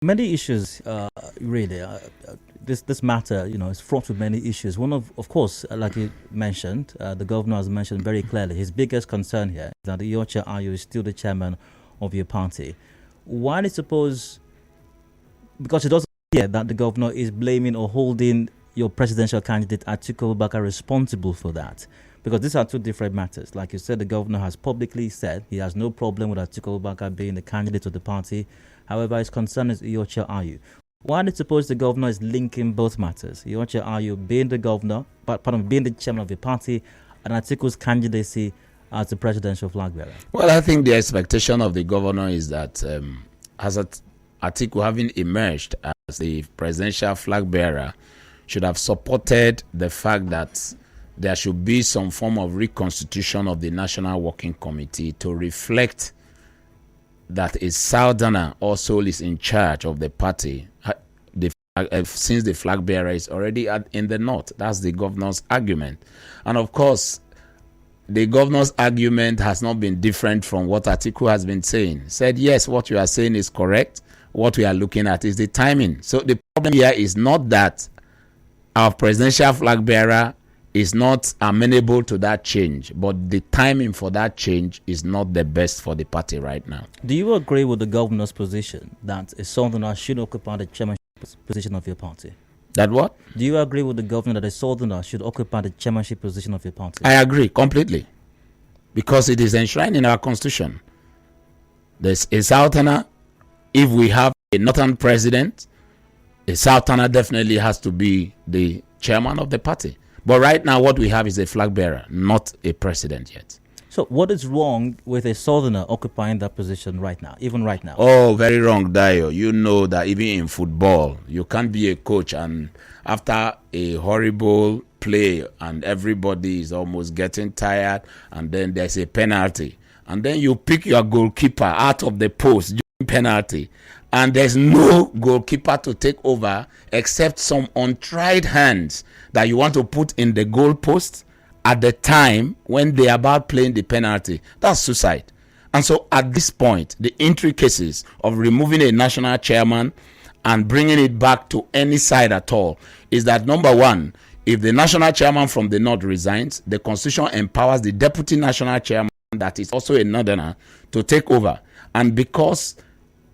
Many issues, really. This matter, is fraught with many issues. One of course, like you mentioned, the governor has mentioned very clearly, his biggest concern here is that Iyorchia Ayu is still the chairman of your party. Why do you suppose? Because it doesn't appear that the governor is blaming or holding your presidential candidate Atiku Abubakar responsible for that. Because these are two different matters. Like you said, the governor has publicly said he has no problem with Atiku Abubakar being the candidate of the party. However, his concern is Iyorchia Ayu. Why do you suppose the governor is linking both matters? Iyorchia Ayu being the governor, being the chairman of the party, and Atiku's candidacy as the presidential flag bearer? Well, I think the expectation of the governor is that as Atiku having emerged as the presidential flag bearer should have supported the fact that there should be some form of reconstitution of the National Working Committee to reflect that a Southerner also is in charge of the party since the flag bearer is already in the north. That's the governor's argument. And of course, the governor's argument has not been different from what Atiku has been saying. Said, yes, what you are saying is correct. What we are looking at is the timing. So the problem here is not that our presidential flag bearer is not amenable to that change, but the timing for that change is not the best for the party right now. Do you agree with the governor's position that a Southerner should occupy the chairmanship position of your party? That what? Do you agree with the governor that a Southerner should occupy the chairmanship position of your party? I agree completely, because it is enshrined in our constitution. There's a Southerner. If we have a Northern president, a Southerner definitely has to be the chairman of the party. But right now, what we have is a flag bearer, not a president yet. So what is wrong with a Southerner occupying that position right now, even right now? Oh, very wrong, Dayo. You know that even in football, you can't be a coach and after a horrible play and everybody is almost getting tired and then there's a penalty. And then you pick your goalkeeper out of the post during penalty. And there's no goalkeeper to take over except some untried hands that you want to put in the goalpost at the time when they are about playing the penalty. That's suicide. And so at this point, the intricacies of removing a national chairman and bringing it back to any side at all is that, number one, if the national chairman from the north resigns, the constitution empowers the deputy national chairman that is also a northerner to take over. And because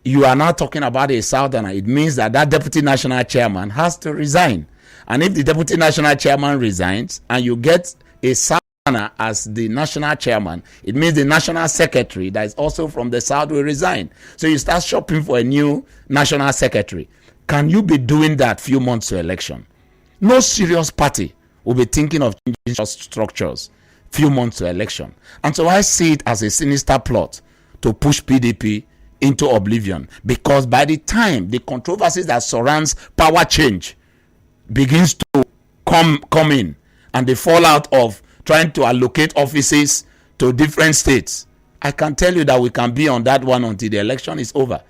you are now talking about a Southerner, it means that that deputy national chairman has to resign. And if the deputy national chairman resigns and you get a Southerner as the national chairman, it means the national secretary that is also from the South will resign. So you start shopping for a new national secretary. Can you be doing that few months to election? No serious party will be thinking of changing structures few months to election. And so I see it as a sinister plot to push PDP into oblivion, because by the time the controversies that surrounds power change begins to come in and the fallout of trying to allocate offices to different states, I can tell you that we can be on that one until the election is over.